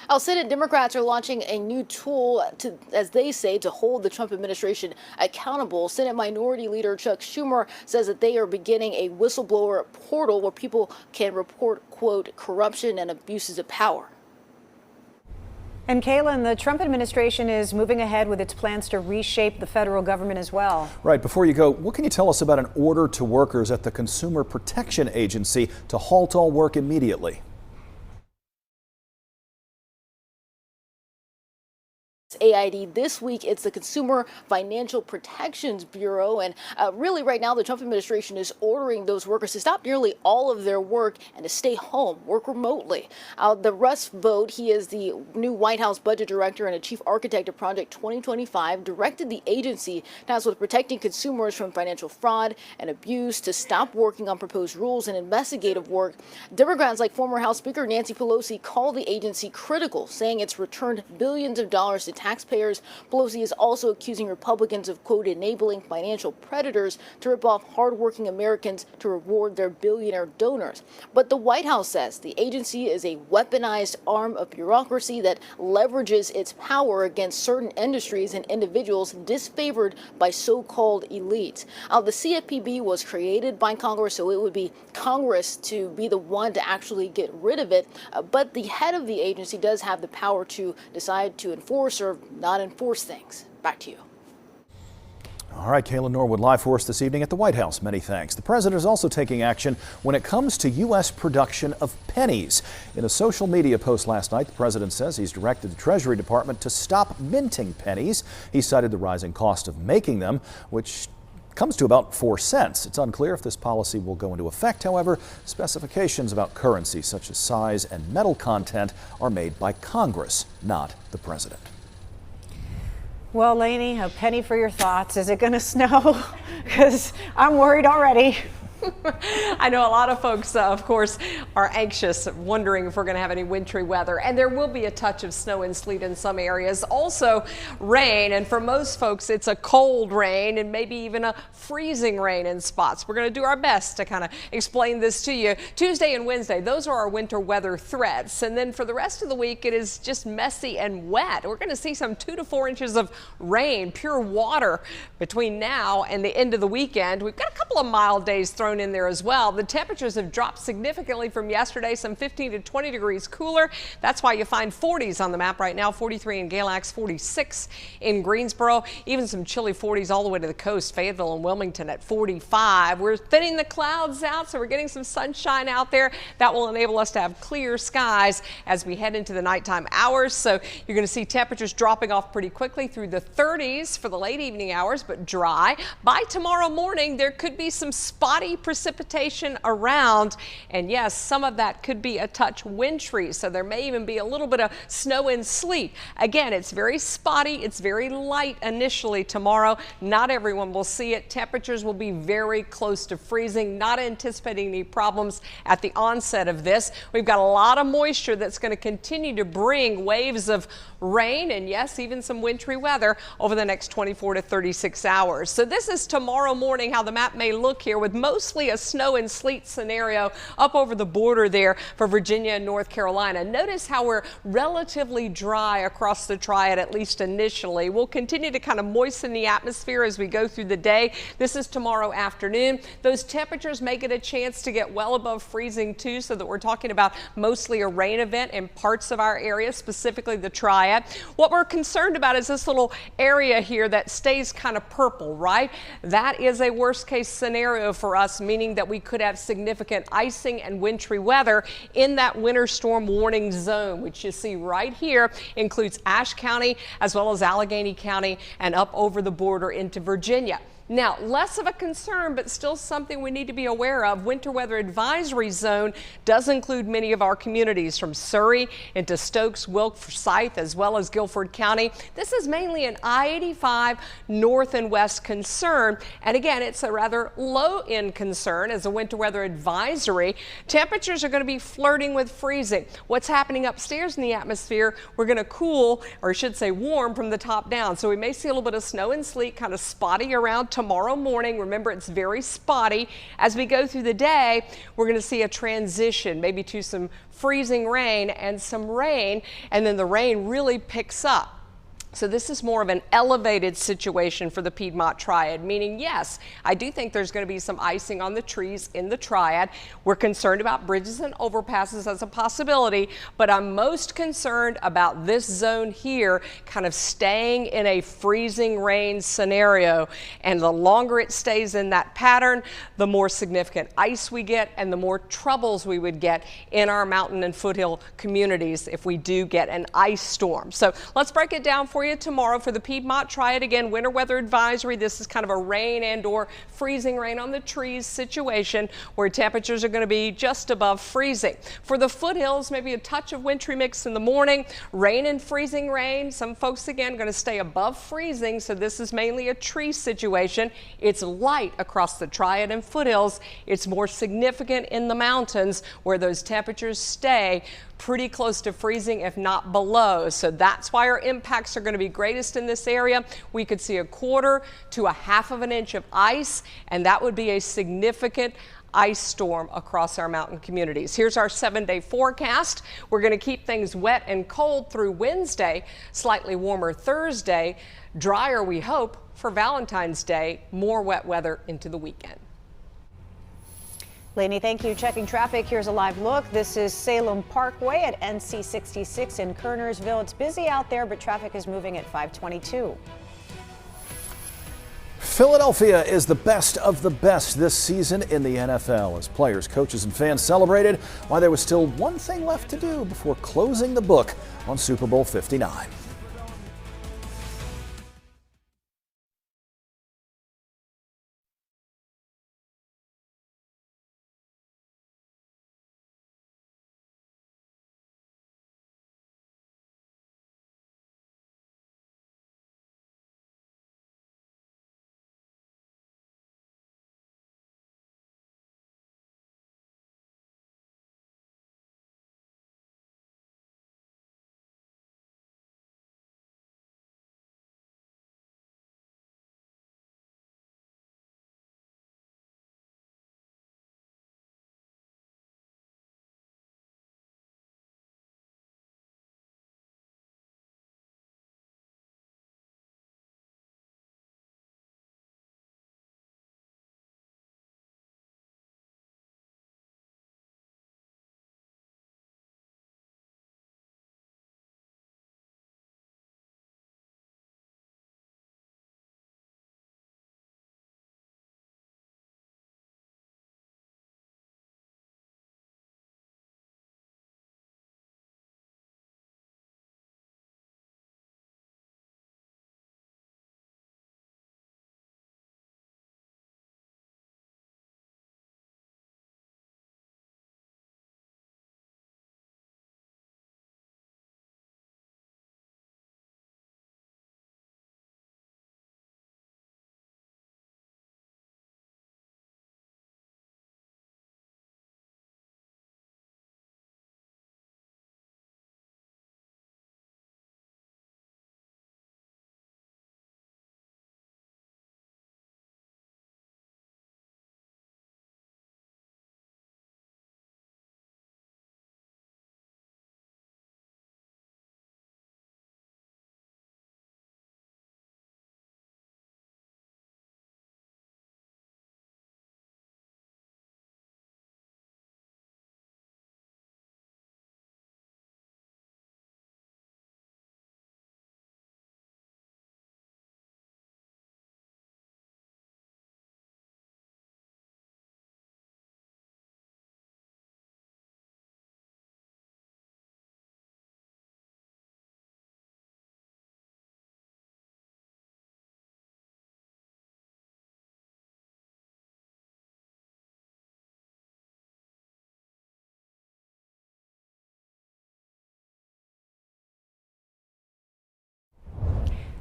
House Senate Democrats are launching a new tool to, as they say, to hold the Trump administration accountable. Senate Minority Leader Chuck Schumer says that they are beginning a whistleblower portal where people can report, quote, corruption and abuses of power. And Kaylin, the Trump administration is moving ahead with its plans to reshape the federal government as well. Right. Before you go, what can you tell us about an order to workers at the Consumer Protection Agency to halt all work immediately? AID. This week, it's the Consumer Financial Protections Bureau. And really right now, the Trump administration is ordering those workers to stop nearly all of their work and to stay home, work remotely. The Russ Vought, he is the new White House budget director and a chief architect of Project 2025, directed the agency tasked with protecting consumers from financial fraud and abuse to stop working on proposed rules and investigative work. Democrats like former House Speaker Nancy Pelosi called the agency critical, saying it's returned billions of dollars to taxpayers. Pelosi is also accusing Republicans of, quote, enabling financial predators to rip off hardworking Americans to reward their billionaire donors. But the White House says the agency is a weaponized arm of bureaucracy that leverages its power against certain industries and individuals disfavored by so-called elites. The CFPB was created by Congress, so it would be Congress to be the one to actually get rid of it. But the head of the agency does have the power to decide to enforce or not enforce things. Back to you. All right, Kaylin Norwood live for us this evening at the White House. Many thanks. The president is also taking action when it comes to U.S. production of pennies. In a social media post last night, the president says he's directed the Treasury Department to stop minting pennies. He cited the rising cost of making them, which comes to about 4 cents. It's unclear if this policy will go into effect. However, specifications about currency such as size and metal content are made by Congress, not the president. Well, Lainey, a penny for your thoughts. Is it going to snow? Because I'm worried already. I know a lot of folks, of course, are anxious, wondering if we're going to have any wintry weather. And there will be a touch of snow and sleet in some areas. Also, rain. And for most folks, it's a cold rain and maybe even a freezing rain in spots. We're going to do our best to kind of explain this to you. Tuesday and Wednesday, those are our winter weather threats. And then for the rest of the week, it is just messy and wet. We're going to see some 2 to 4 inches of rain, pure water between now and the end of the weekend. We've got a couple of mild days thrown in there as well. The temperatures have dropped significantly from yesterday, some 15 to 20 degrees cooler. That's why you find 40s on the map right now, 43 in Galax, 46 in Greensboro, even some chilly 40s all the way to the coast, Fayetteville and Wilmington at 45. We're thinning the clouds out, so we're getting some sunshine out there. That will enable us to have clear skies as we head into the nighttime hours. So you're going to see temperatures dropping off pretty quickly through the 30s for the late evening hours, but dry. By tomorrow morning, there could be some spotty precipitation around, and yes, some of that could be a touch wintry, so there may even be a little bit of snow and sleet. Again, it's very spotty, it's very light initially tomorrow. Not everyone will see it. Temperatures will be very close to freezing. Not anticipating any problems at the onset of this. We've got a lot of moisture that's going to continue to bring waves of rain and yes, even some wintry weather over the next 24 to 36 hours. So this is tomorrow morning how the map may look here, with mostly a snow and sleet scenario up over the border there for Virginia and North Carolina. Notice how we're relatively dry across the triad, at least initially. We'll continue to kind of moisten the atmosphere as we go through the day. This is tomorrow afternoon. Those temperatures may get a chance to get well above freezing too, so that we're talking about mostly a rain event in parts of our area, specifically the triad. What we're concerned about is this little area here that stays kind of purple, right? That is a worst case scenario for us, meaning that we could have significant icing and wintry weather in that winter storm warning zone, which you see right here includes Ashe County as well as Allegheny County and up over the border into Virginia. Now, less of a concern, but still something we need to be aware of. Winter weather advisory zone does include many of our communities from Surrey into Stokes, Wilk, Forsyth, as well as Guilford County. This is mainly an I-85 north and west concern. And again, it's a rather low end concern as a winter weather advisory. Temperatures are going to be flirting with freezing. What's happening upstairs in the atmosphere, we're going to cool, or I should say warm, from the top down. So we may see a little bit of snow and sleet kind of spotty around tomorrow morning. Remember, it's very spotty. As we go through the day, we're going to see a transition, maybe to some freezing rain and some rain, and then the rain really picks up. So this is more of an elevated situation for the Piedmont Triad, meaning, yes, I do think there's going to be some icing on the trees in the Triad. We're concerned about bridges and overpasses as a possibility, but I'm most concerned about this zone here kind of staying in a freezing rain scenario. And the longer it stays in that pattern, the more significant ice we get and the more troubles we would get in our mountain and foothill communities if we do get an ice storm. So let's break it down for you tomorrow for the Piedmont Triad. Again, winter weather advisory. This is kind of a rain and or freezing rain on the trees situation where temperatures are going to be just above freezing. For the foothills, maybe a touch of wintry mix in the morning, rain and freezing rain. Some folks again going to stay above freezing, so this is mainly a tree situation. It's light across the Triad and foothills. It's more significant in the mountains where those temperatures stay pretty close to freezing, if not below. So that's why our impacts are going to be greatest in this area. We could see 1/4 to 1/2 of an inch of ice, and that would be a significant ice storm across our mountain communities. Here's our 7-day forecast. We're going to keep things wet and cold through Wednesday, slightly warmer Thursday, drier we hope for Valentine's Day, more wet weather into the weekend. Lainey, thank you. Checking traffic, here's a live look. This is Salem Parkway at NC 66 in Kernersville. It's busy out there, but traffic is moving at 522. Philadelphia is the best of the best this season in the NFL as players, coaches, and fans celebrated while there was still one thing left to do before closing the book on Super Bowl 59.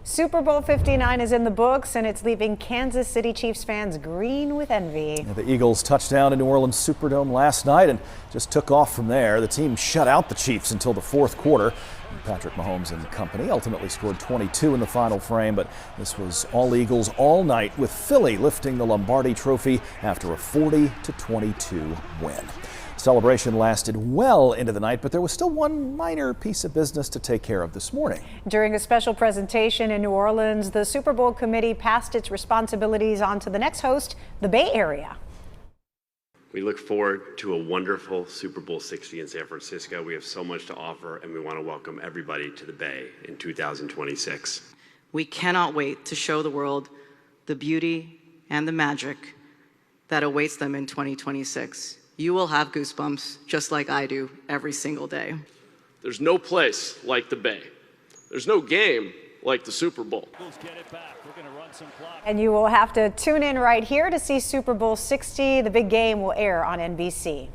Super Bowl 59 is in the books, and it's leaving Kansas City Chiefs fans green with envy. The Eagles touched down in New Orleans Superdome last night and just took off from there. The team shut out the Chiefs until the fourth quarter. Patrick Mahomes and company ultimately scored 22 in the final frame, but this was all Eagles all night, with Philly lifting the Lombardi Trophy after a 40-22 win. Celebration lasted well into the night, but there was still one minor piece of business to take care of this morning. During a special presentation in New Orleans, the Super Bowl committee passed its responsibilities on to the next host, the Bay Area. We look forward to a wonderful Super Bowl 60 in San Francisco. We have so much to offer, and we want to welcome everybody to the Bay in 2026. We cannot wait to show the world the beauty and the magic that awaits them in 2026. You will have goosebumps just like I do every single day. There's no place like the Bay. There's no game like the Super Bowl. And you will have to tune in right here to see Super Bowl 60. The big game will air on NBC.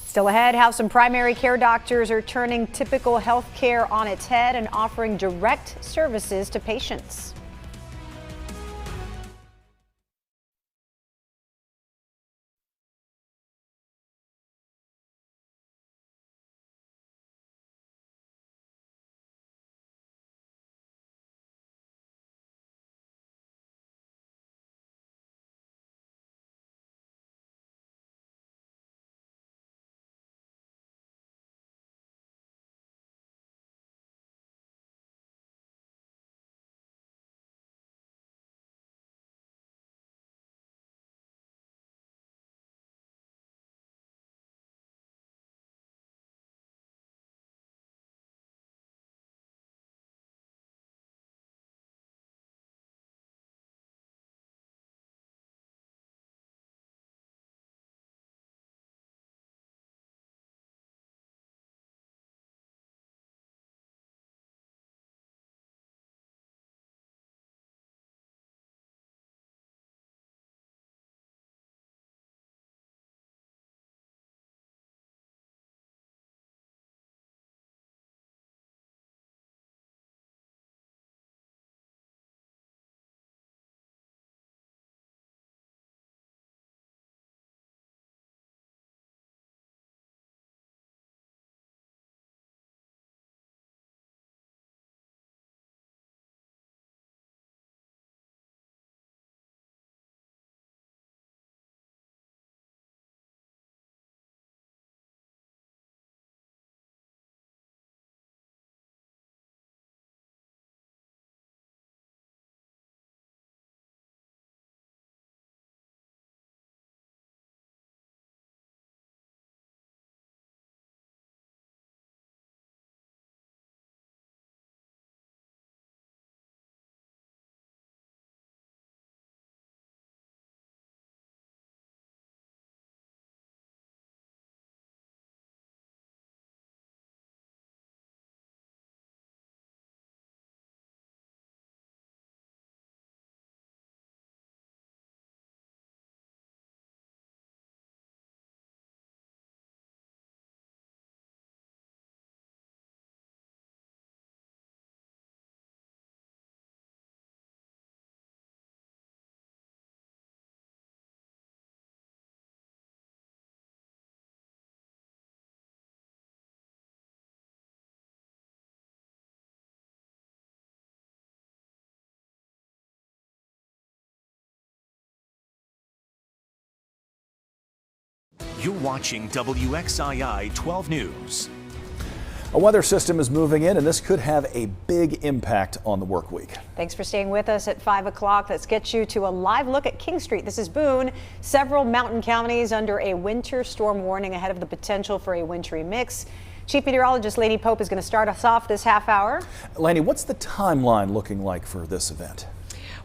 Still ahead, how some primary care doctors are turning typical health care on its head and offering direct services to patients. You're watching WXII 12 News. A weather system is moving in, and this could have a big impact on the work week. Thanks for staying with us at 5 o'clock. Let's get you to a live look at King Street. This is Boone. Several mountain counties under a winter storm warning ahead of the potential for a wintry mix. Chief Meteorologist Lainey Pope is going to start us off this half hour. Lainey, what's the timeline looking like for this event?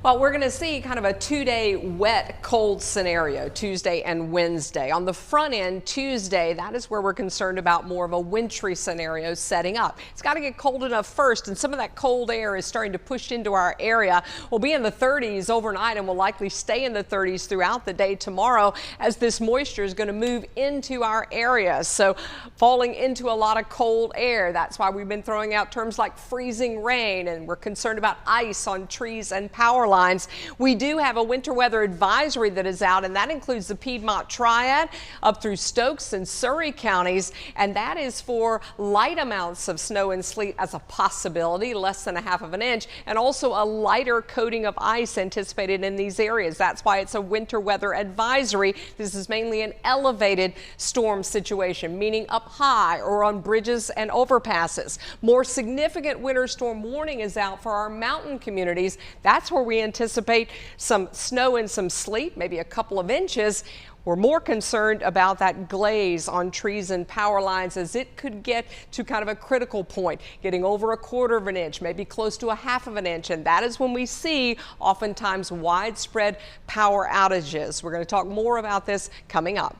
Well, we're going to see kind of a 2-day wet, cold scenario Tuesday and Wednesday. On the front end, Tuesday, that is where we're concerned about more of a wintry scenario setting up. It's got to get cold enough first, and some of that cold air is starting to push into our area. We'll be in the 30s overnight and will likely stay in the 30s throughout the day tomorrow as this moisture is going to move into our area. So falling into a lot of cold air. That's why we've been throwing out terms like freezing rain, and we're concerned about ice on trees and power lines. We do have a winter weather advisory that is out, and that includes the Piedmont Triad up through Stokes and Surrey counties, and that is for light amounts of snow and sleet as a possibility, less than 1/2 inch, and also a lighter coating of ice anticipated in these areas. That's why it's a winter weather advisory. This is mainly an elevated storm situation, meaning up high or on bridges and overpasses. More significant winter storm warning is out for our mountain communities. That's where we anticipate some snow and some sleet, maybe a couple of inches. We're more concerned about that glaze on trees and power lines as it could get to kind of a critical point, getting over 1/4 inch, maybe close to 1/2 inch. And that is when we see oftentimes widespread power outages. We're going to talk more about this coming up.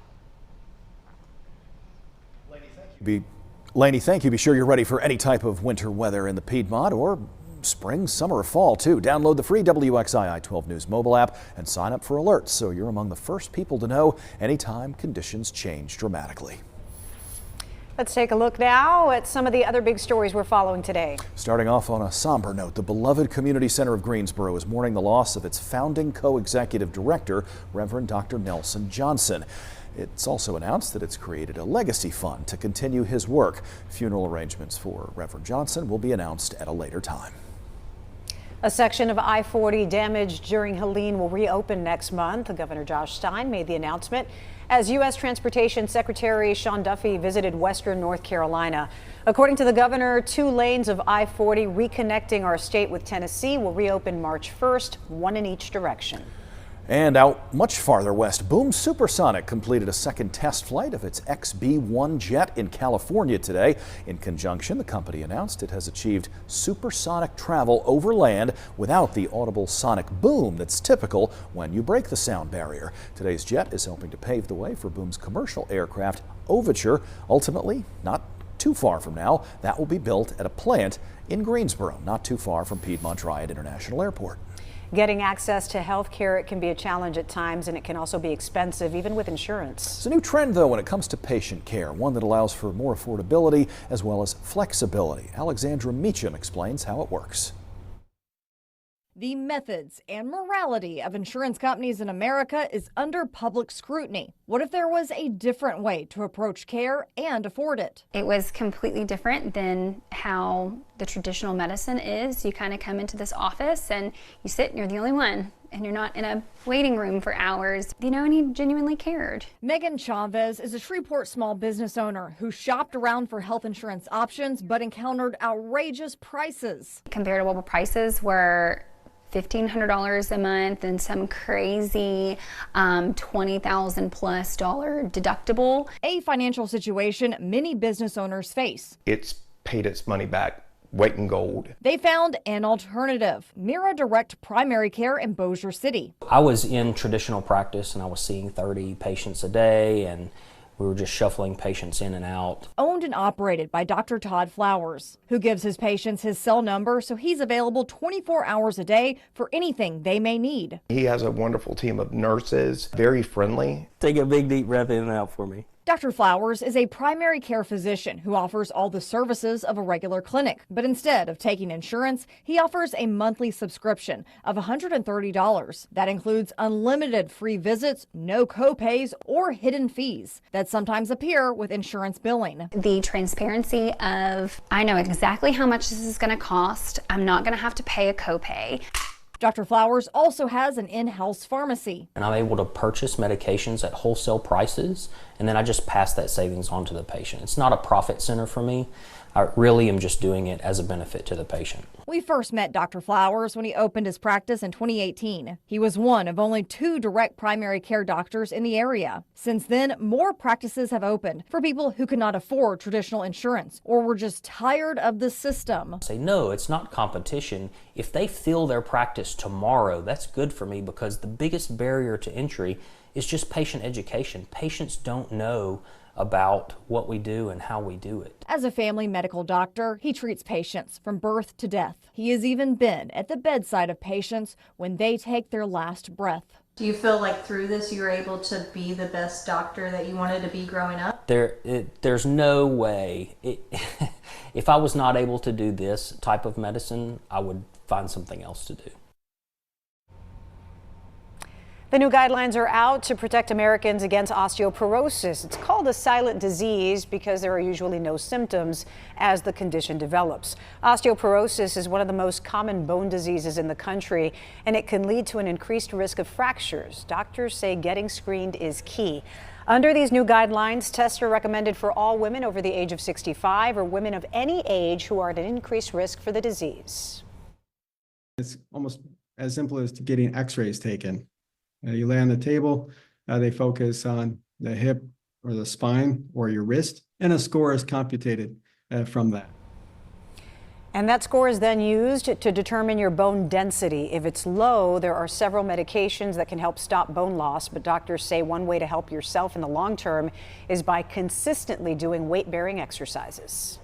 Lainey, thank you. Be sure you're ready for any type of winter weather in the Piedmont or spring, summer, or fall too. Download the free WXII 12 News mobile app and sign up for alerts so you're among the first people to know anytime conditions change dramatically. Let's take a look now at some of the other big stories we're following today. Starting off on a somber note, the beloved Community Center of Greensboro is mourning the loss of its founding co-executive director, Reverend Dr. Nelson Johnson. It's also announced that it's created a legacy fund to continue his work. Funeral arrangements for Reverend Johnson will be announced at a later time. A section of I-40 damaged during Helene will reopen next month. Governor Josh Stein made the announcement as U.S. Transportation Secretary Sean Duffy visited western North Carolina. According to the governor, 2 lanes of I-40 reconnecting our state with Tennessee will reopen March 1st, one in each direction. And out much farther west, Boom Supersonic completed a second test flight of its XB-1 jet in California today. In conjunction, the company announced it has achieved supersonic travel over land without the audible sonic boom that's typical when you break the sound barrier. Today's jet is helping to pave the way for Boom's commercial aircraft, Overture. Ultimately, not too far from now, that will be built at a plant in Greensboro, not too far from Piedmont Triad International Airport. Getting access to health care, it can be a challenge at times, and it can also be expensive, even with insurance. It's a new trend, though, when it comes to patient care, one that allows for more affordability as well as flexibility. Alexandra Meacham explains how it works. The methods and morality of insurance companies in America is under public scrutiny. What if there was a different way to approach care and afford it? It was completely different than how the traditional medicine is. You kind of come into this office and you sit and you're the only one, and you're not in a waiting room for hours, and he genuinely cared. Megan Chavez is a Shreveport small business owner who shopped around for health insurance options but encountered outrageous prices. Comparable prices were $1,500 a month and some crazy $20,000 plus deductible. A financial situation many business owners face. It's paid its money back, weight in gold. They found an alternative, Mira Direct Primary Care in Bossier City. I was in traditional practice and I was seeing 30 patients a day, and we were just shuffling patients in and out. Owned and operated by Dr. Todd Flowers, who gives his patients his cell number so he's available 24 hours a day for anything they may need. He has a wonderful team of nurses, very friendly. Take a big deep breath in and out for me. Dr. Flowers is a primary care physician who offers all the services of a regular clinic, but instead of taking insurance, he offers a monthly subscription of $130. That includes unlimited free visits, no copays, or hidden fees that sometimes appear with insurance billing. The transparency of, I know exactly how much this is going to cost. I'm not going to have to pay a copay. Dr. Flowers also has an in-house pharmacy. And I'm able to purchase medications at wholesale prices, and then I just pass that savings on to the patient. It's not a profit center for me. I really am just doing it as a benefit to the patient. We first met Dr. Flowers when he opened his practice in 2018. He was one of only 2 direct primary care doctors in the area. Since then, more practices have opened for people who could not afford traditional insurance or were just tired of the system. Say, no, it's not competition. If they fill their practice tomorrow, that's good for me, because the biggest barrier to entry is just patient education. Patients don't know about what we do and how we do it. As a family medical doctor, he treats patients from birth to death. He has even been at the bedside of patients when they take their last breath. Do you feel like through this you were able to be the best doctor that you wanted to be growing up? There's no way. If I was not able to do this type of medicine, I would find something else to do. The new guidelines are out to protect Americans against osteoporosis. It's called a silent disease because there are usually no symptoms as the condition develops. Osteoporosis is one of the most common bone diseases in the country, and it can lead to an increased risk of fractures. Doctors say getting screened is key. Under these new guidelines, tests are recommended for all women over the age of 65 or women of any age who are at an increased risk for the disease. It's almost as simple as getting x-rays taken. You lay on the table, they focus on the hip or the spine or your wrist, and a score is computed from that. And that score is then used to determine your bone density. If it's low, there are several medications that can help stop bone loss, but doctors say one way to help yourself in the long term is by consistently doing weight-bearing exercises.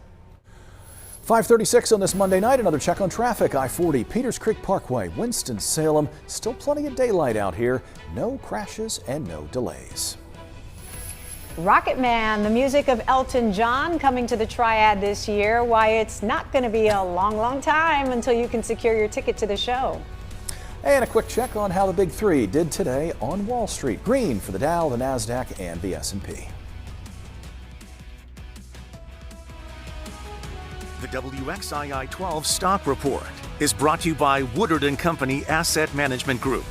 5:36 on this Monday night. Another check on traffic. I-40 Peters Creek Parkway, Winston-Salem. Still plenty of daylight out here. No crashes and no delays. Rocket Man, the music of Elton John, coming to the Triad this year. Why, it's not going to be a long time until you can secure your ticket to the show. And a quick check on how the Big Three did today on Wall Street. Green for the Dow, the Nasdaq, and the S&P. The WXII 12 Stock Report is brought to you by Woodard & Company Asset Management Group.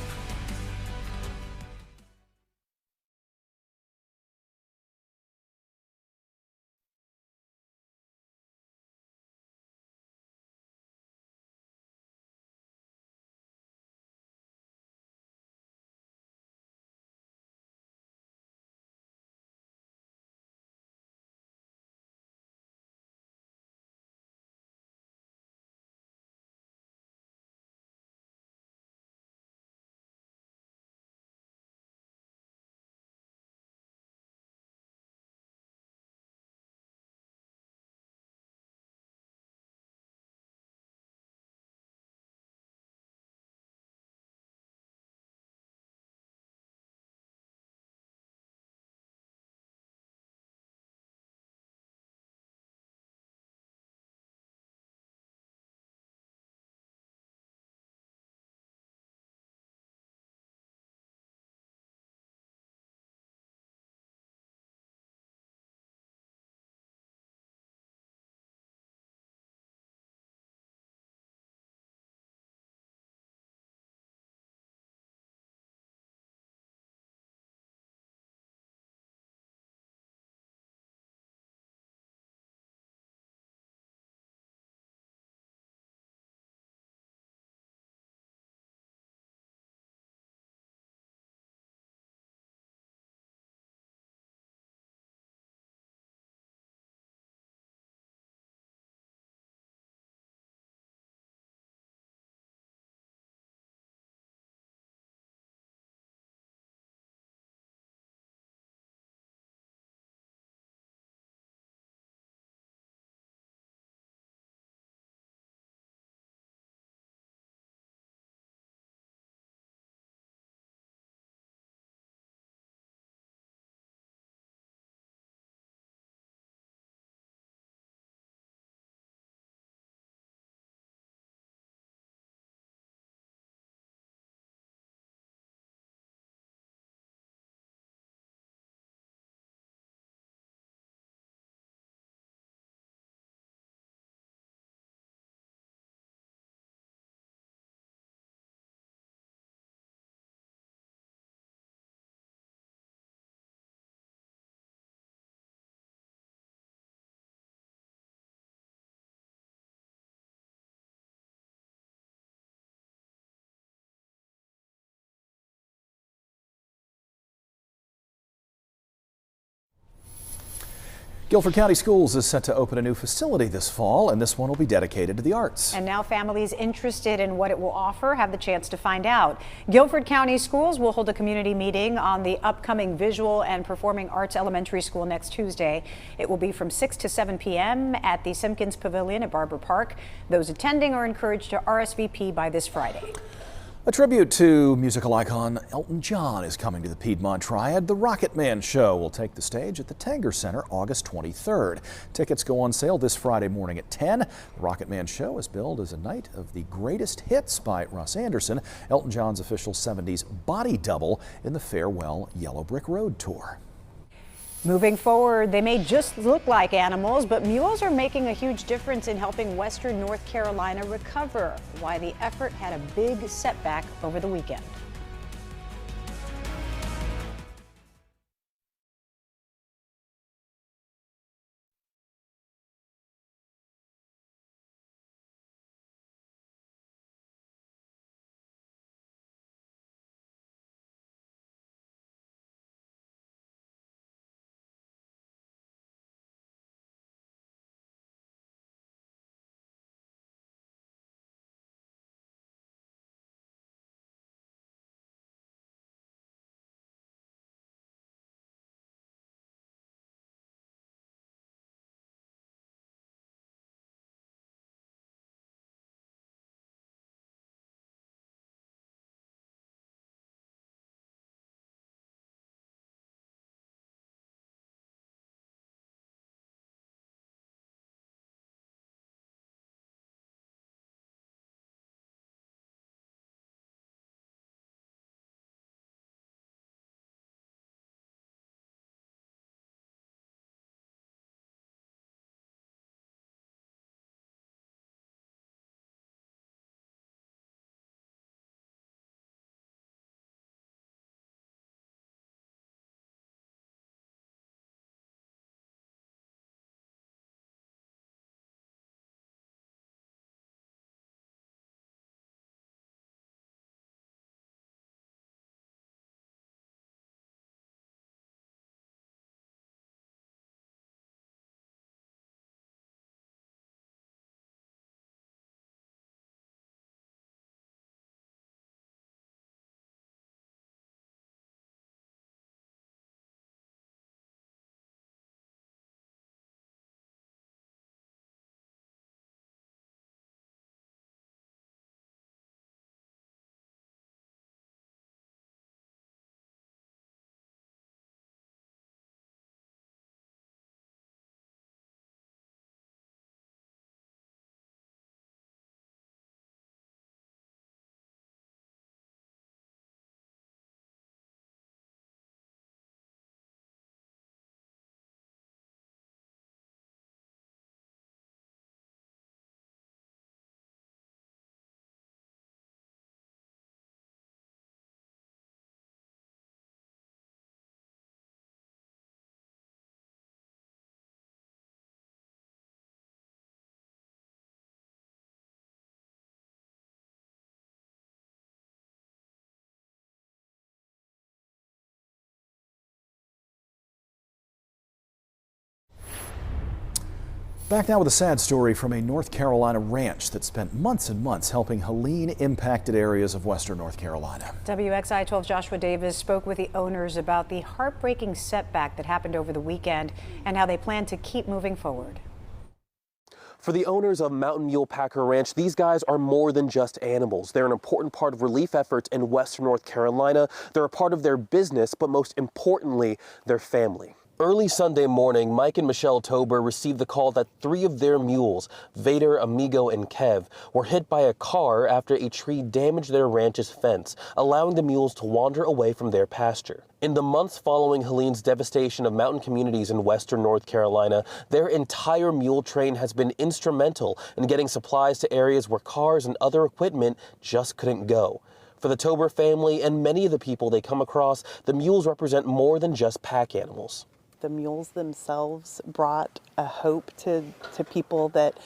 Guilford County Schools is set to open a new facility this fall, and this one will be dedicated to the arts. And now families interested in what it will offer have the chance to find out. Guilford County Schools will hold a community meeting on the upcoming Visual and Performing Arts Elementary School next Tuesday. It will be from 6 to 7 p.m. at the Simpkins Pavilion at Barber Park. Those attending are encouraged to RSVP by this Friday. A tribute to musical icon Elton John is coming to the Piedmont Triad. The Rocket Man Show will take the stage at the Tanger Center August 23rd. Tickets go on sale this Friday morning at 10. The Rocket Man Show is billed as a night of the greatest hits by Russ Anderson, Elton John's official 70s body double in the Farewell Yellow Brick Road tour. Moving forward, they may just look like animals, but mules are making a huge difference in helping Western North Carolina recover. Why the effort had a big setback over the weekend. Back now with a sad story from a North Carolina ranch that spent months and months helping Helene-impacted areas of western North Carolina. WXI 12 Joshua Davis spoke with the owners about the heartbreaking setback that happened over the weekend and how they plan to keep moving forward. For the owners of Mountain Mule Packer Ranch, these guys are more than just animals. They're an important part of relief efforts in western North Carolina. They're a part of their business, but most importantly, their family. Early Sunday morning, Mike and Michelle Tober received the call that 3 of their mules, Vader, Amigo, and Kev, were hit by a car after a tree damaged their ranch's fence, allowing the mules to wander away from their pasture. In the months following Helene's devastation of mountain communities in western North Carolina, their entire mule train has been instrumental in getting supplies to areas where cars and other equipment just couldn't go. For the Tober family and many of the people they come across, the mules represent more than just pack animals. the mules themselves brought a hope to people that,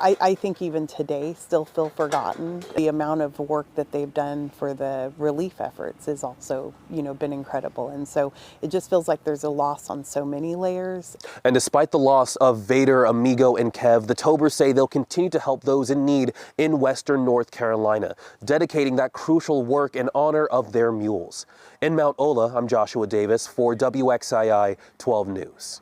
I think even today still feel forgotten. The amount of work that they've done for the relief efforts is also, been incredible. And so it just feels like there's a loss on so many layers. And despite the loss of Vader, Amigo, and Kev, the Tobers say they'll continue to help those in need in Western North Carolina, dedicating that crucial work in honor of their mules. In Mount Ola, I'm Joshua Davis for WXII 12 News.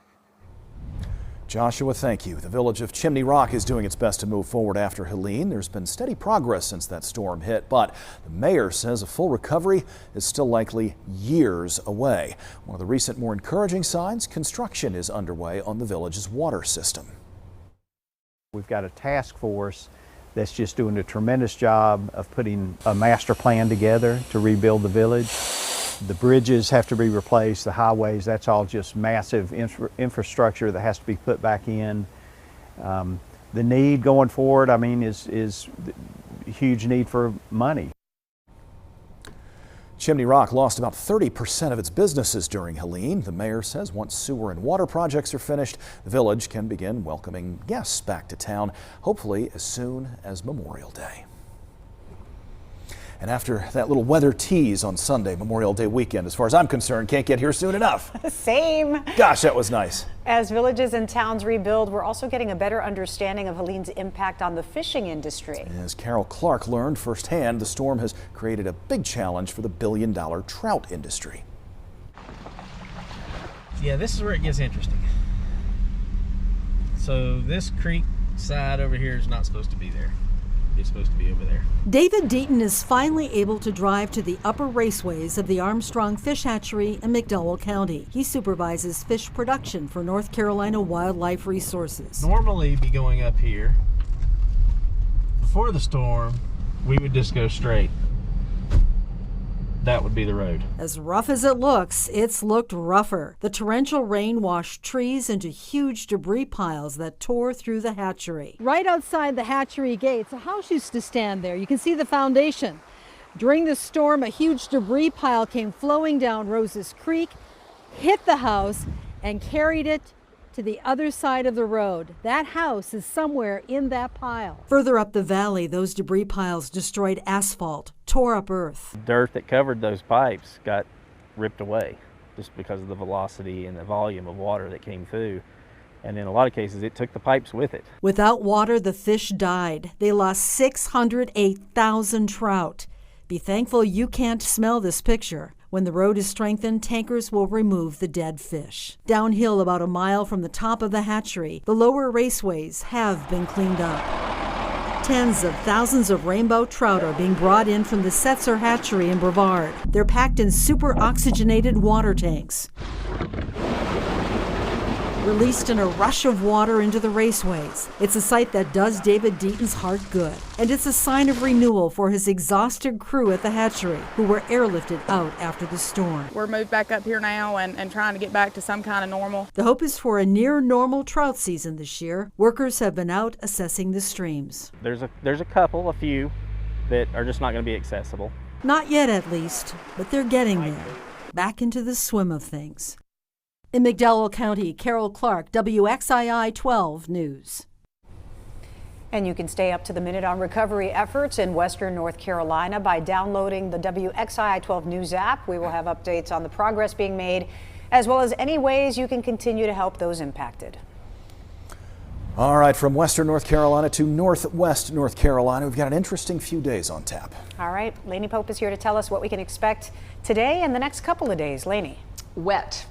Joshua, thank you. The village of Chimney Rock is doing its best to move forward after Helene. There's been steady progress since that storm hit, but the mayor says a full recovery is still likely years away. One of the recent more encouraging signs, construction is underway on the village's water system. We've got a task force that's just doing a tremendous job of putting a master plan together to rebuild the village. The bridges have to be replaced, the highways, that's all just massive infrastructure that has to be put back in. The need going forward, is a huge need for money. Chimney Rock lost about 30% of its businesses during Helene. The mayor says once sewer and water projects are finished, the village can begin welcoming guests back to town, hopefully as soon as Memorial Day. And after that little weather tease on Sunday, Memorial Day weekend, as far as I'm concerned, can't get here soon enough. Same. Gosh, that was nice. As villages and towns rebuild, we're also getting a better understanding of Helene's impact on the fishing industry. As Carol Clark learned firsthand, the storm has created a big challenge for the billion-dollar trout industry. Yeah, this is where it gets interesting. So this creek side over here is not supposed to be there. It's supposed to be over there. David Deaton is finally able to drive to the upper raceways of the Armstrong Fish Hatchery in McDowell County. He supervises fish production for North Carolina Wildlife Resources. Normally be going up here. Before the storm, we would just go straight. That would be the road. As rough as it looks, it's looked rougher. The torrential rain washed trees into huge debris piles that tore through the hatchery. Right outside the hatchery gates, a house used to stand there. You can see the foundation. During the storm, a huge debris pile came flowing down Roses Creek, hit the house, and carried it to the other side of the road. That house is somewhere in that pile. Further up the valley, those debris piles destroyed asphalt, tore up earth. Dirt that covered those pipes got ripped away just because of the velocity and the volume of water that came through. And in a lot of cases, it took the pipes with it. Without water, the fish died. They lost 608,000 trout. Be thankful you can't smell this picture. When the road is strengthened, tankers will remove the dead fish. Downhill about a mile from the top of the hatchery, the lower raceways have been cleaned up. Tens of thousands of rainbow trout are being brought in from the Setzer Hatchery in Brevard. They're packed in super oxygenated water tanks, released in a rush of water into the raceways. It's a sight that does David Deaton's heart good. And it's a sign of renewal for his exhausted crew at the hatchery, who were airlifted out after the storm. We're moved back up here now and trying to get back to some kind of normal. The hope is for a near normal trout season this year. Workers have been out assessing the streams. There's a few that are just not going to be accessible. Not yet, at least, but they're getting there. Back into the swim of things. In McDowell County, Carol Clark, WXII 12 News. And you can stay up to the minute on recovery efforts in Western North Carolina by downloading the WXII 12 News app. We will have updates on the progress being made, as well as any ways you can continue to help those impacted. All right, from Western North Carolina to Northwest North Carolina, we've got an interesting few days on tap. All right, Lainey Pope is here to tell us what we can expect today and the next couple of days. Lainey. Wet.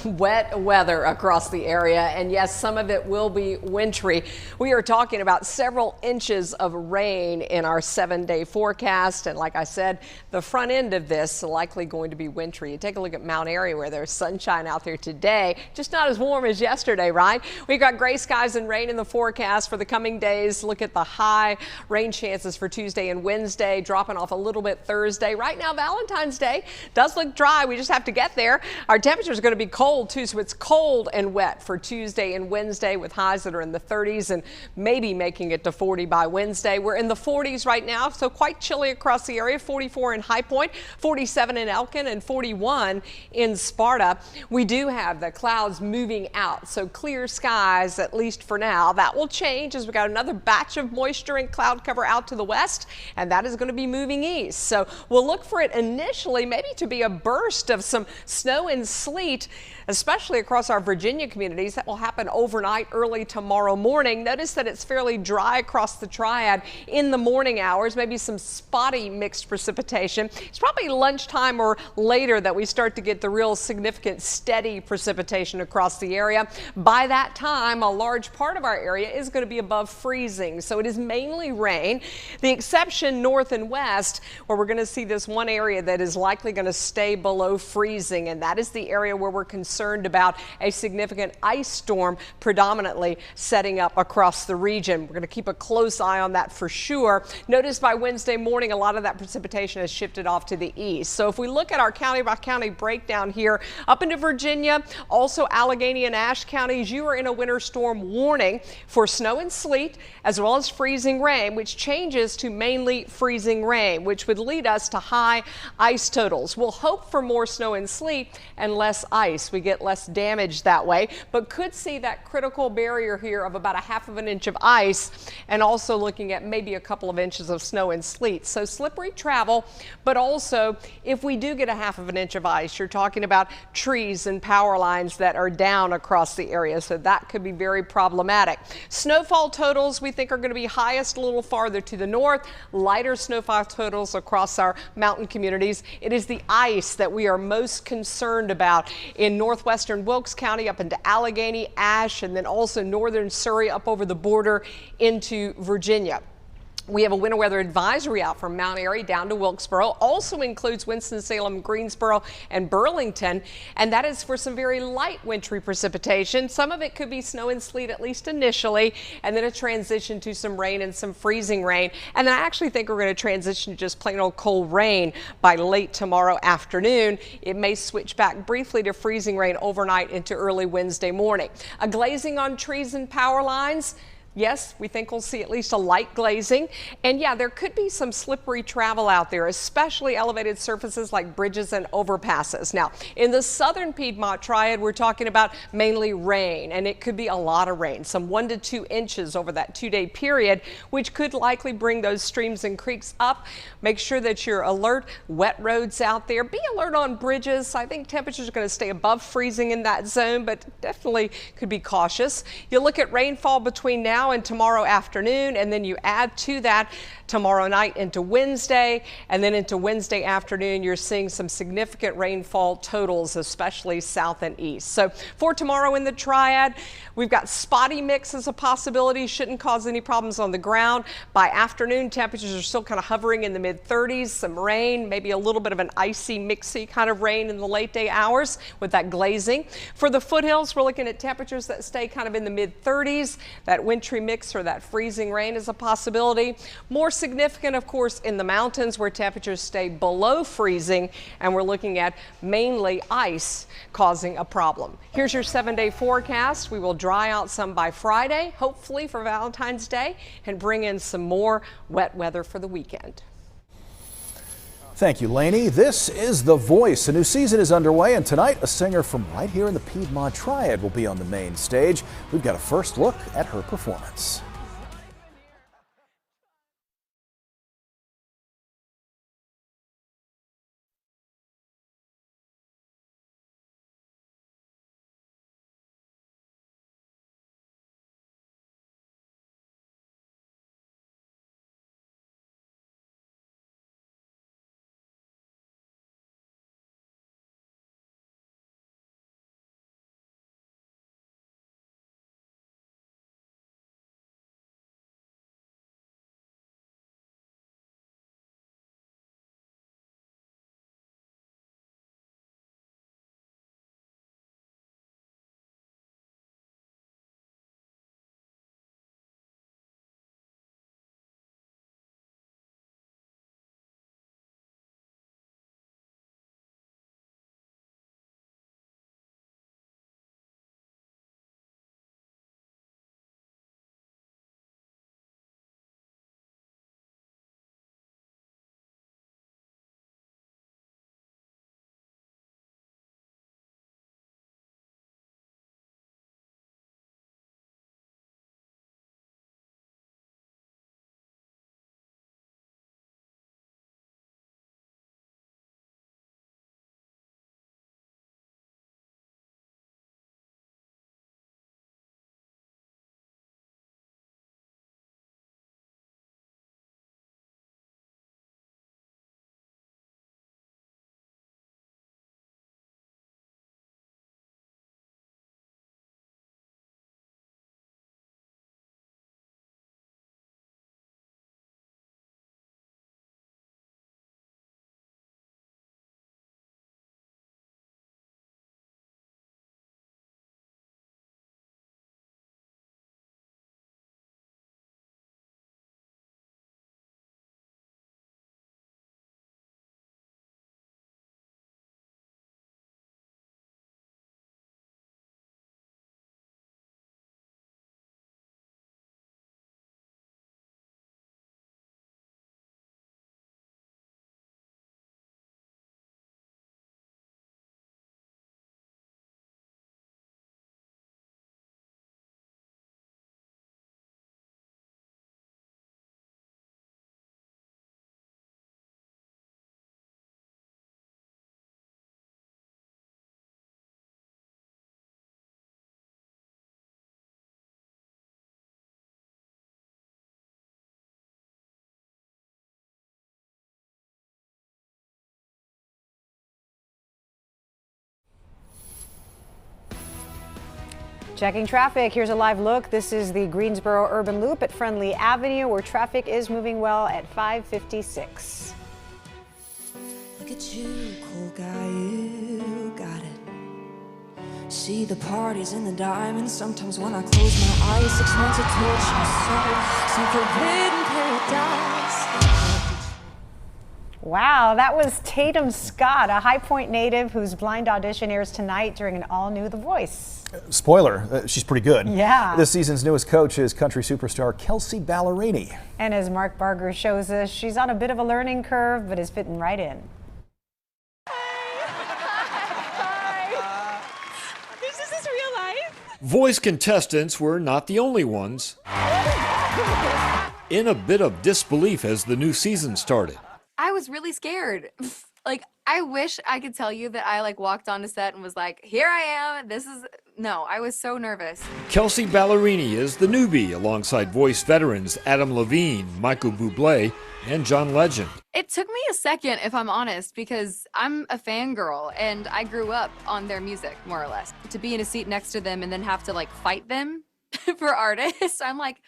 Wet weather across the area, and yes, some of it will be wintry. We are talking about several inches of rain in our 7-day forecast, and like I said, the front end of this is likely going to be wintry. You take a look at Mount Airy, where there's sunshine out there today, just not as warm as yesterday, right? We've got gray skies and rain in the forecast for the coming days. Look at the high rain chances for Tuesday and Wednesday, dropping off a little bit Thursday. Right now, Valentine's Day does look dry. We just have to get there. Our temperatures are going to be be cold too, so it's cold and wet for Tuesday and Wednesday with highs that are in the 30s and maybe making it to 40 by Wednesday. We're in the 40s right now, so quite chilly across the area. 44 in High Point, 47 in Elkin, and 41 in Sparta. We do have the clouds moving out, so clear skies, at least for now. That will change as we got another batch of moisture and cloud cover out to the west, and that is going to be moving east. So we'll look for it initially maybe to be a burst of some snow and sleet, especially across our Virginia communities. That will happen overnight, early tomorrow morning. Notice that it's fairly dry across the Triad in the morning hours, maybe some spotty mixed precipitation. It's probably lunchtime or later that we start to get the real significant steady precipitation across the area. By that time, a large part of our area is going to be above freezing, so it is mainly rain. The exception north and west, where we're going to see this one area that is likely going to stay below freezing, and that is the area where we're concerned about a significant ice storm predominantly setting up across the region. We're going to keep a close eye on that for sure. Notice by Wednesday morning, a lot of that precipitation has shifted off to the east. So if we look at our county by county breakdown here, up into Virginia, also Allegheny and Ashe counties, you are in a winter storm warning for snow and sleet, as well as freezing rain, which changes to mainly freezing rain, which would lead us to high ice totals. We'll hope for more snow and sleet and less ice. We get less damage that way, but could see that critical barrier here of about 1/2 inch of ice, and also looking at maybe a couple of inches of snow and sleet. So slippery travel, but also if we do get 1/2 inch of ice, you're talking about trees and power lines that are down across the area, so that could be very problematic. Snowfall totals we think are going to be highest a little farther to the north, lighter snowfall totals across our mountain communities. It is the ice that we are most concerned about in northwestern Wilkes County up into Allegheny, Ashe, and then also northern Surrey up over the border into Virginia. We have a winter weather advisory out from Mount Airy down to Wilkesboro. Also includes Winston-Salem, Greensboro, and Burlington, and that is for some very light wintry precipitation. Some of it could be snow and sleet, at least initially, and then a transition to some rain and some freezing rain. And then I actually think we're going to transition to just plain old cold rain by late tomorrow afternoon. It may switch back briefly to freezing rain overnight into early Wednesday morning. A glazing on trees and power lines. Yes, we think we'll see at least a light glazing. And yeah, there could be some slippery travel out there, especially elevated surfaces like bridges and overpasses. Now, in the southern Piedmont Triad, we're talking about mainly rain, and it could be a lot of rain, some 1 to 2 inches over that 2-day period, which could likely bring those streams and creeks up. Make sure that you're alert. Wet roads out there. Be alert on bridges. I think temperatures are going to stay above freezing in that zone, but definitely could be cautious. You look at rainfall between now and tomorrow afternoon, and then you add to that tomorrow night into Wednesday, and then into Wednesday afternoon, you're seeing some significant rainfall totals, especially south and east. So for tomorrow in the Triad, we've got spotty mix as a possibility. Shouldn't cause any problems on the ground. By afternoon, temperatures are still kind of hovering in the mid-30s. Some rain, maybe a little bit of an icy, mixy kind of rain in the late day hours with that glazing. For the foothills, we're looking at temperatures that stay kind of in the mid-30s. That wintry mix or that freezing rain is a possibility. More significant, of course, in the mountains where temperatures stay below freezing, and we're looking at mainly ice causing a problem. Here's your 7-day forecast. We will dry out some by Friday, hopefully for Valentine's Day, and bring in some more wet weather for the weekend. Thank you, Lainey. This is The Voice. A new season is underway, and tonight a singer from right here in the Piedmont Triad will be on the main stage. We've got a first look at her performance. Checking traffic, here's a live look. This is the Greensboro Urban Loop at Friendly Avenue, where traffic is moving well at 5:56. Look at you, cool guy, you got it. See the parties and the diamonds. Sometimes when I close my eyes, 6 months of torture, some forbidden paradise. Wow, that was Tatum Scott, a High Point native whose blind audition airs tonight during an all-new The Voice. Spoiler, she's pretty good. Yeah. This season's newest coach is country superstar Kelsey Ballerini. And as Mark Barger shows us, she's on a bit of a learning curve, but is fitting right in. This is real life. Voice contestants were not the only ones in a bit of disbelief as the new season started. I was really scared. Like, I wish I could tell you that I walked onto set and was like, here I am. No, I was so nervous. Kelsey Ballerini is the newbie alongside Voice veterans Adam Levine, Michael Bublé, and John Legend. It took me a second, if I'm honest, because I'm a fangirl and I grew up on their music, more or less. To be in a seat next to them and then have to fight them for artists, I'm like,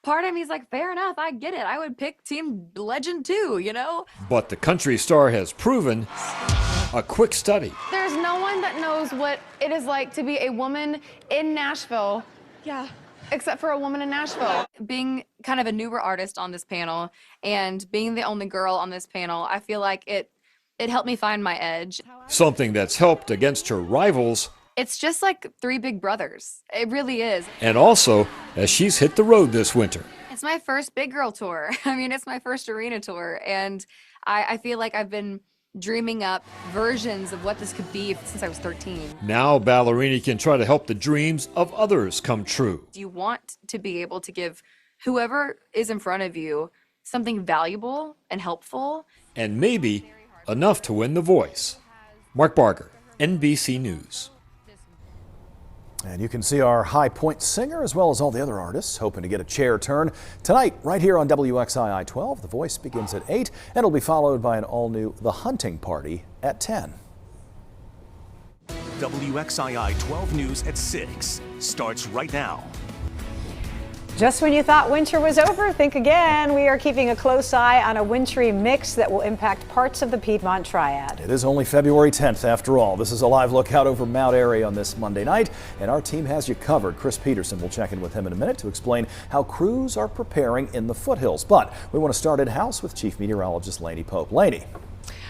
part of me is like, fair enough, I get it. I would pick Team Legend too, you know? But the country star has proven a quick study. There's no one that knows what it is like to be a woman in Nashville. Yeah. Except for a woman in Nashville. Being kind of a newer artist on this panel and being the only girl on this panel, I feel like it helped me find my edge. Something that's helped against her rivals. It's just like 3 big brothers. It really is. And also, as she's hit the road this winter. It's my first big girl tour. I mean, it's my first arena tour. And I feel like I've been dreaming up versions of what this could be since I was 13. Now Ballerini can try to help the dreams of others come true. You want to be able to give whoever is in front of you something valuable and helpful. And maybe enough to win The Voice. Mark Barger, NBC News. And you can see our High Point singer as well as all the other artists hoping to get a chair turn tonight right here on WXII 12. The Voice begins at 8 and it'll be followed by an all-new The Hunting Party at 10. WXII 12 News at 6 starts right now. Just when you thought winter was over, think again. We are keeping a close eye on a wintry mix that will impact parts of the Piedmont Triad. It is only February 10th after all. This is a live look out over Mount Airy on this Monday night, and our team has you covered. Chris Peterson will check in with him in a minute to explain how crews are preparing in the foothills. But we want to start in-house with Chief Meteorologist Lainey Pope. Lainey.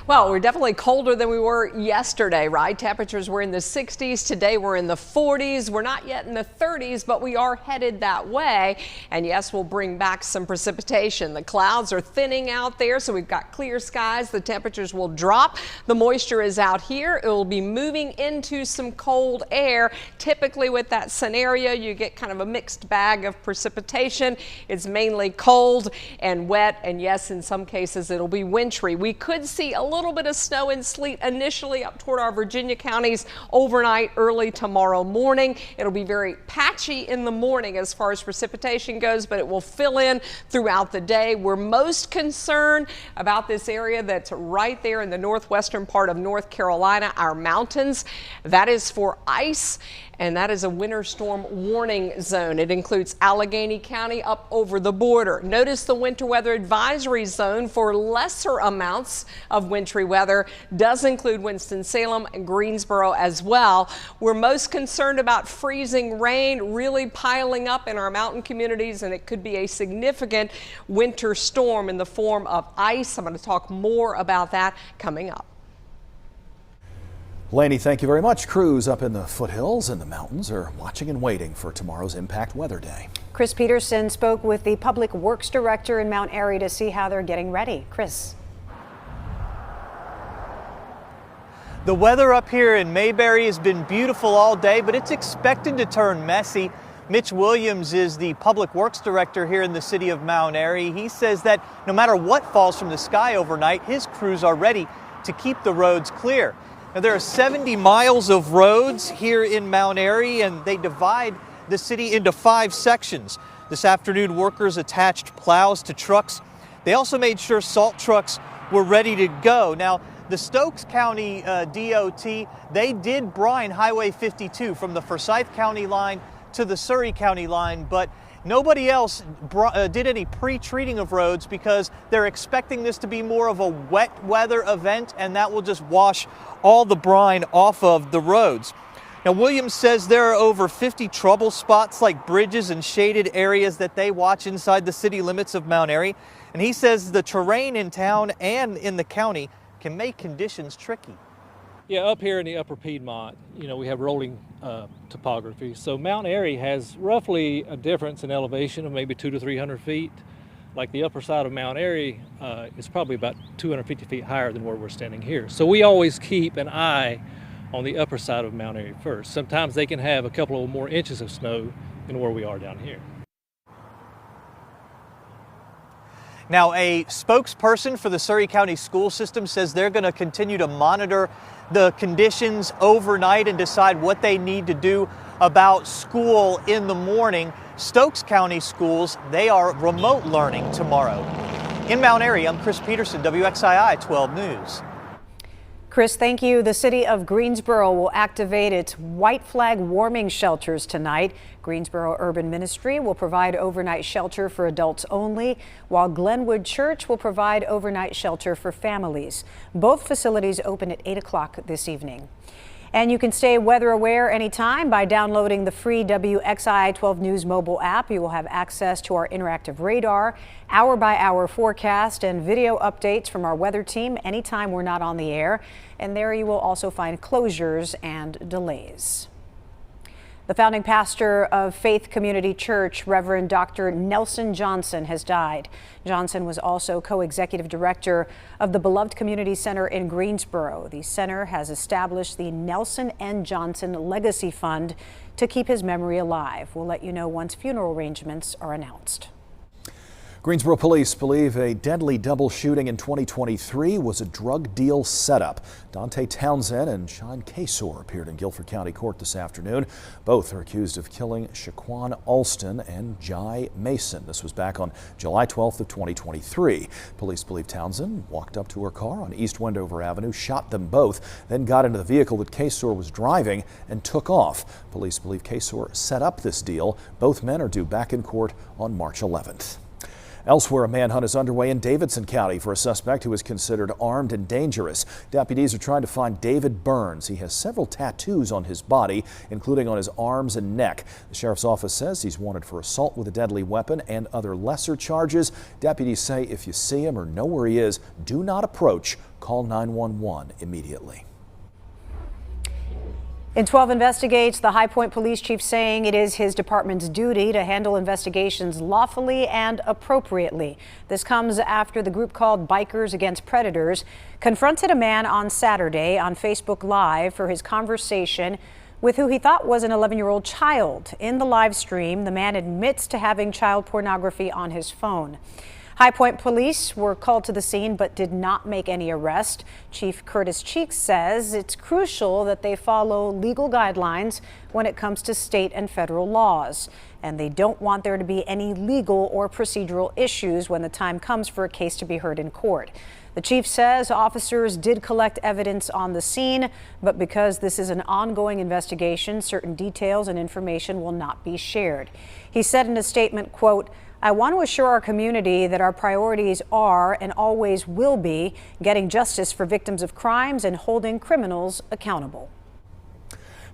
Well, we're definitely colder than we were yesterday, right? Temperatures were in the 60s. Today we're in the 40s. We're not yet in the 30s, but we are headed that way. And yes, we'll bring back some precipitation. The clouds are thinning out there, so we've got clear skies. The temperatures will drop. The moisture is out here. It will be moving into some cold air. Typically with that scenario, you get kind of a mixed bag of precipitation. It's mainly cold and wet. And yes, in some cases, it'll be wintry. We could see a little bit of snow and sleet initially up toward our Virginia counties overnight, early tomorrow morning. It'll be very patchy in the morning as far as precipitation goes, but it will fill in throughout the day. We're most concerned about this area that's right there in the northwestern part of North Carolina, our mountains. That is for ice. And that is a winter storm warning zone. It includes Allegheny County up over the border. Notice the winter weather advisory zone for lesser amounts of wintry weather does include Winston-Salem and Greensboro as well. We're most concerned about freezing rain really piling up in our mountain communities, and it could be a significant winter storm in the form of ice. I'm going to talk more about that coming up. Lainey, thank you very much. Crews up in the foothills and the mountains are watching and waiting for tomorrow's Impact Weather Day. Chris Peterson spoke with the Public Works Director in Mount Airy to see how they're getting ready. Chris. The weather up here in Mayberry has been beautiful all day, but it's expected to turn messy. Mitch Williams is the Public Works Director here in the city of Mount Airy. He says that no matter what falls from the sky overnight, his crews are ready to keep the roads clear. Now, there are 70 miles of roads here in Mount Airy, and they divide the city into 5 sections. This afternoon, workers attached plows to trucks. They also made sure salt trucks were ready to go. Now, the Stokes County DOT, they did brine Highway 52 from the Forsyth County line to the Surrey County line, but nobody else did any pre-treating of roads because they're expecting this to be more of a wet weather event, and that will just wash all the brine off of the roads. Now, Williams says there are over 50 trouble spots like bridges and shaded areas that they watch inside the city limits of Mount Airy. And he says the terrain in town and in the county can make conditions tricky. Yeah, up here in the upper Piedmont, we have rolling topography. So Mount Airy has roughly a difference in elevation of maybe 200 to 300 feet. Like the upper side of Mount Airy is probably about 250 feet higher than where we're standing here. So we always keep an eye on the upper side of Mount Airy first. Sometimes they can have a couple of more inches of snow than where we are down here. Now, a spokesperson for the Surrey County school system says they're going to continue to monitor the conditions overnight and decide what they need to do about school in the morning. Stokes County schools, they are remote learning tomorrow. In Mount Airy, I'm Chris Peterson, WXII 12 News. Chris, thank you. The city of Greensboro will activate its white flag warming shelters tonight. Greensboro Urban Ministry will provide overnight shelter for adults only, while Glenwood Church will provide overnight shelter for families. Both facilities open at 8 o'clock this evening. And you can stay weather aware anytime by downloading the free WXII 12 News mobile app. You will have access to our interactive radar, hour-by-hour forecast, and video updates from our weather team anytime we're not on the air. And there you will also find closures and delays. The founding pastor of Faith Community Church, Reverend Dr. Nelson Johnson, has died. Johnson was also co-executive director of the Beloved Community Center in Greensboro. The center has established the Nelson N. Johnson Legacy Fund to keep his memory alive. We'll let you know once funeral arrangements are announced. Greensboro police believe a deadly double shooting in 2023 was a drug deal setup. Dante Townsend and Sean Kasor appeared in Guilford County Court this afternoon. Both are accused of killing Shaquan Alston and Jai Mason. This was back on July 12th of 2023. Police believe Townsend walked up to her car on East Wendover Avenue, shot them both, then got into the vehicle that Kasor was driving and took off. Police believe Kasor set up this deal. Both men are due back in court on March 11th. Elsewhere, a manhunt is underway in Davidson County for a suspect who is considered armed and dangerous. Deputies are trying to find David Burns. He has several tattoos on his body, including on his arms and neck. The sheriff's office says he's wanted for assault with a deadly weapon and other lesser charges. Deputies say if you see him or know where he is, do not approach. Call 911 immediately. In 12 Investigates, the High Point police chief saying it is his department's duty to handle investigations lawfully and appropriately. This comes after the group called Bikers Against Predators confronted a man on Saturday on Facebook Live for his conversation with who he thought was an 11-year-old child. In the live stream, the man admits to having child pornography on his phone. High Point police were called to the scene but did not make any arrest. Chief Curtis Cheeks says it's crucial that they follow legal guidelines when it comes to state and federal laws, and they don't want there to be any legal or procedural issues when the time comes for a case to be heard in court. The chief says officers did collect evidence on the scene, but because this is an ongoing investigation, certain details and information will not be shared. He said in a statement, quote, "I want to assure our community that our priorities are and always will be getting justice for victims of crimes and holding criminals accountable."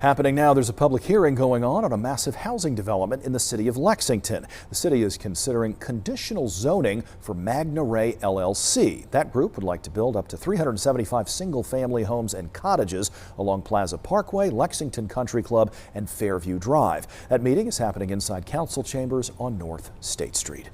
Happening now, there's a public hearing going on a massive housing development in the city of Lexington. The city is considering conditional zoning for Magna Ray LLC. That group would like to build up to 375 single-family homes and cottages along Plaza Parkway, Lexington Country Club, and Fairview Drive. That meeting is happening inside council chambers on North State Street.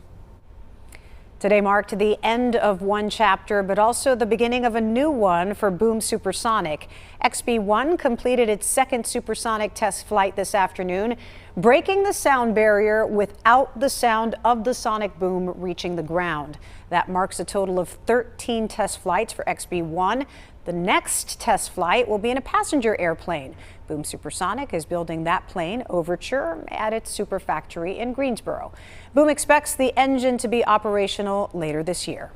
Today marked the end of one chapter, but also the beginning of a new one for Boom Supersonic. XB-1 completed its second supersonic test flight this afternoon, breaking the sound barrier without the sound of the sonic boom reaching the ground. That marks a total of 13 test flights for XB-1. The next test flight will be in a passenger airplane. Boom Supersonic is building that plane, Overture, at its super factory in Greensboro. Boom expects the engine to be operational later this year.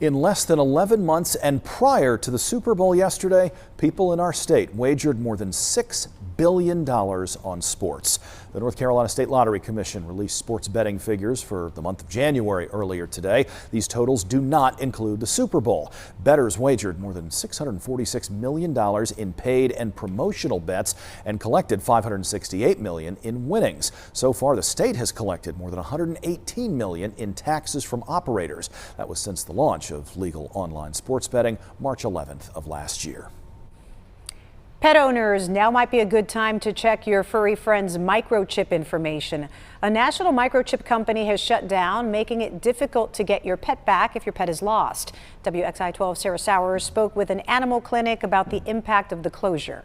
In less than 11 months and prior to the Super Bowl yesterday, people in our state wagered more than $6 billion on sports. The North Carolina State Lottery Commission released sports betting figures for the month of January earlier today. These totals do not include the Super Bowl. Bettors wagered more than $646 million in paid and promotional bets and collected $568 million in winnings. So far, the state has collected more than $118 million in taxes from operators. That was since the launch of legal online sports betting March 11th of last year. Pet owners, now might be a good time to check your furry friend's microchip information. A national microchip company has shut down, making it difficult to get your pet back if your pet is lost. WXI 12 Sarah Sowers spoke with an animal clinic about the impact of the closure.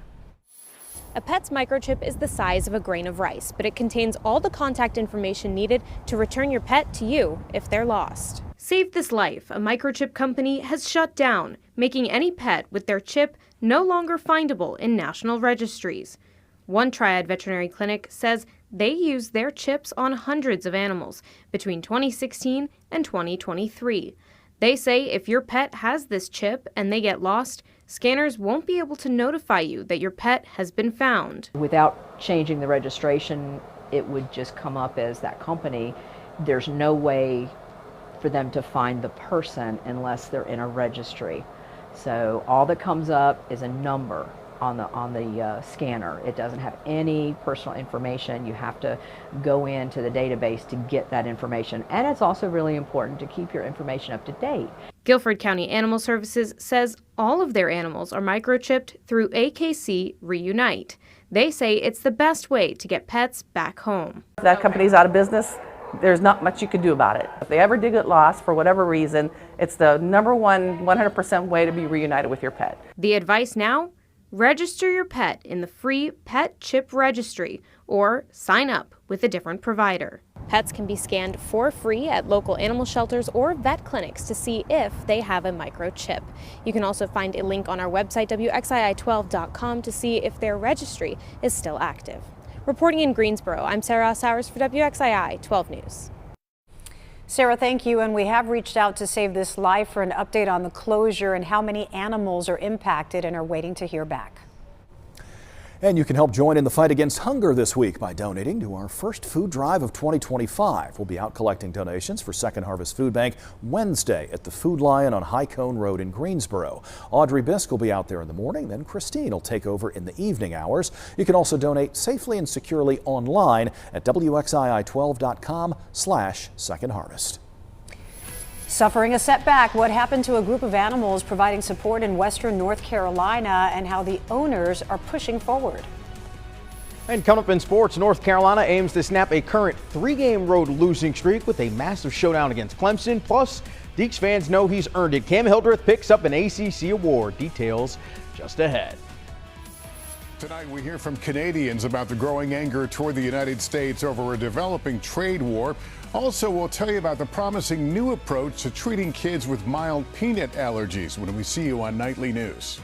A pet's microchip is the size of a grain of rice, but it contains all the contact information needed to return your pet to you if they're lost. Save This Life, a microchip company, has shut down, making any pet with their chip no longer findable in national registries. One Triad Veterinary Clinic says they use their chips on hundreds of animals between 2016 and 2023. They say if your pet has this chip and they get lost, scanners won't be able to notify you that your pet has been found. Without changing the registration, it would just come up as that company. There's no way for them to find the person unless they're in a registry. So all that comes up is a number on the scanner. It doesn't have any personal information. You have to go into the database to get that information. And it's also really important to keep your information up to date. Guilford County Animal Services says all of their animals are microchipped through AKC Reunite. They say it's the best way to get pets back home. If that company's out of business, there's not much you can do about it. If they ever do get lost for whatever reason, it's the number one 100% way to be reunited with your pet. The advice now? Register your pet in the free Pet Chip Registry or sign up with a different provider. Pets can be scanned for free at local animal shelters or vet clinics to see if they have a microchip. You can also find a link on our website, WXII12.com, to see if their registry is still active. Reporting in Greensboro, I'm Sarah Sowers for WXII 12 News. Sarah, thank you. And we have reached out to Save This Life for an update on the closure and how many animals are impacted and are waiting to hear back. And you can help join in the fight against hunger this week by donating to our first food drive of 2025. We'll be out collecting donations for Second Harvest Food Bank Wednesday at the Food Lion on High Cone Road in Greensboro. Audrey Bisk will be out there in the morning, then Christine will take over in the evening hours. You can also donate safely and securely online at WXII12.com/Second Harvest. Suffering a setback, what happened to a group of animals providing support in western North Carolina and how the owners are pushing forward. And coming up in sports, North Carolina aims to snap a current 3-game road losing streak with a massive showdown against Clemson. Plus, Deacs fans know he's earned it. Cam Hildreth picks up an ACC award. Details just ahead. Tonight we hear from Canadians about the growing anger toward the United States over a developing trade war. Also, we'll tell you about the promising new approach to treating kids with mild peanut allergies when we see you on Nightly News.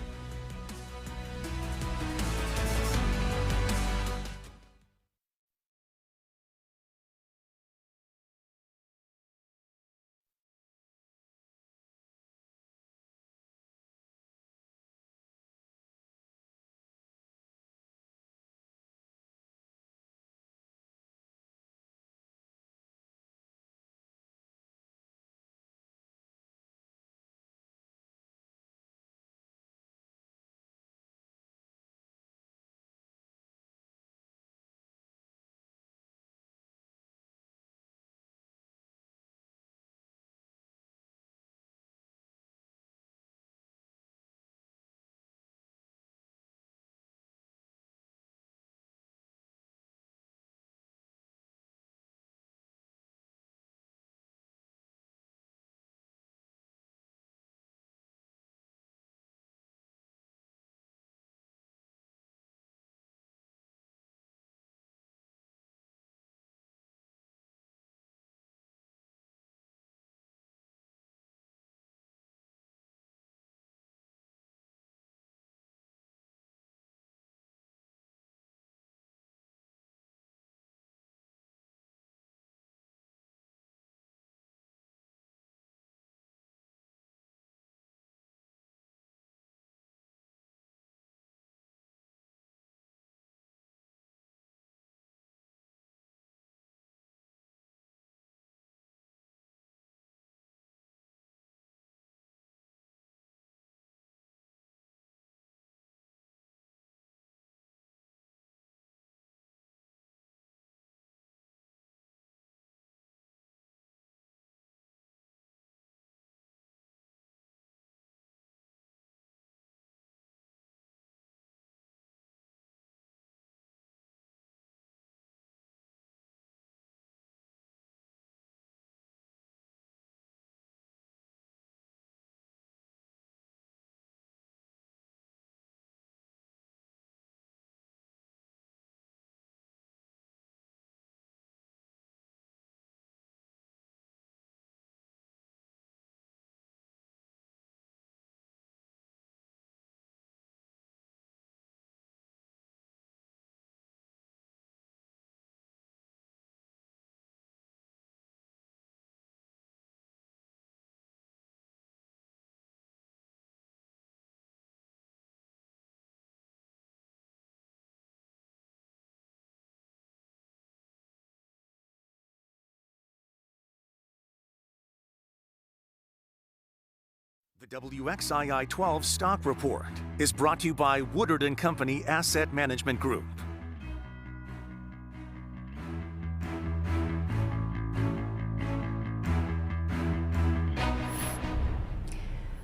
The WXII 12 Stock Report is brought to you by Woodard & Company Asset Management Group.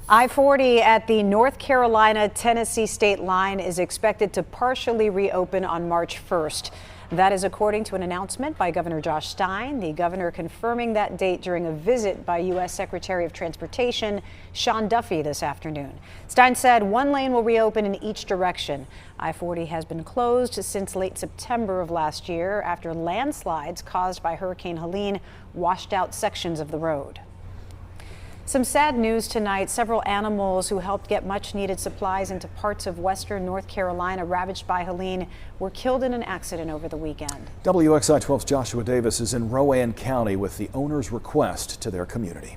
I-40 at the North Carolina-Tennessee state line is expected to partially reopen on March 1st. That is according to an announcement by Governor Josh Stein, the governor confirming that date during a visit by U.S. Secretary of Transportation Sean Duffy this afternoon. Stein said one lane will reopen in each direction. I-40 has been closed since late September of last year after landslides caused by Hurricane Helene washed out sections of the road. Some sad news tonight. Several animals who helped get much needed supplies into parts of western North Carolina ravaged by Helene were killed in an accident over the weekend. WXI 12's Joshua Davis is in Rowan County with the owner's request to their community.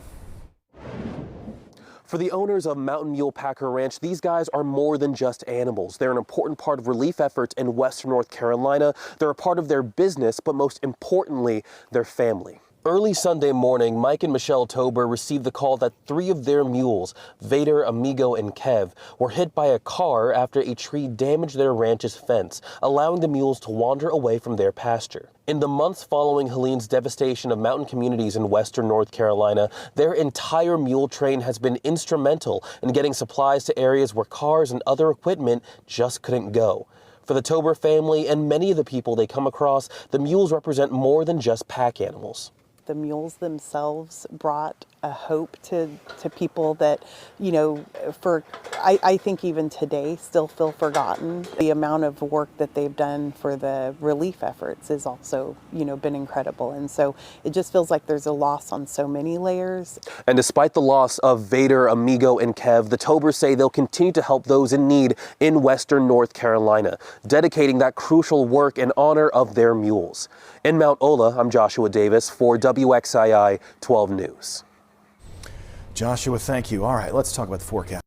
For the owners of Mountain Mule Packer Ranch, these guys are more than just animals. They're an important part of relief efforts in western North Carolina. They're a part of their business, but most importantly, their family. Early Sunday morning, Mike and Michelle Tober received the call that 3 of their mules, Vader, Amigo, and Kev, were hit by a car after a tree damaged their ranch's fence, allowing the mules to wander away from their pasture. In the months following Helene's devastation of mountain communities in western North Carolina, their entire mule train has been instrumental in getting supplies to areas where cars and other equipment just couldn't go. For the Tober family and many of the people they come across, the mules represent more than just pack animals. The mules themselves brought a hope to people that, you know, I think even today still feel forgotten. The amount of work that they've done for the relief efforts is also, you know, been incredible. And so it just feels like there's a loss on so many layers. And despite the loss of Vader, Amigo, and Kev, the Tobers say they'll continue to help those in need in western North Carolina, dedicating that crucial work in honor of their mules. In Mount Ola, I'm Joshua Davis for WXII 12 News. Joshua, thank you. All right, let's talk about the forecast.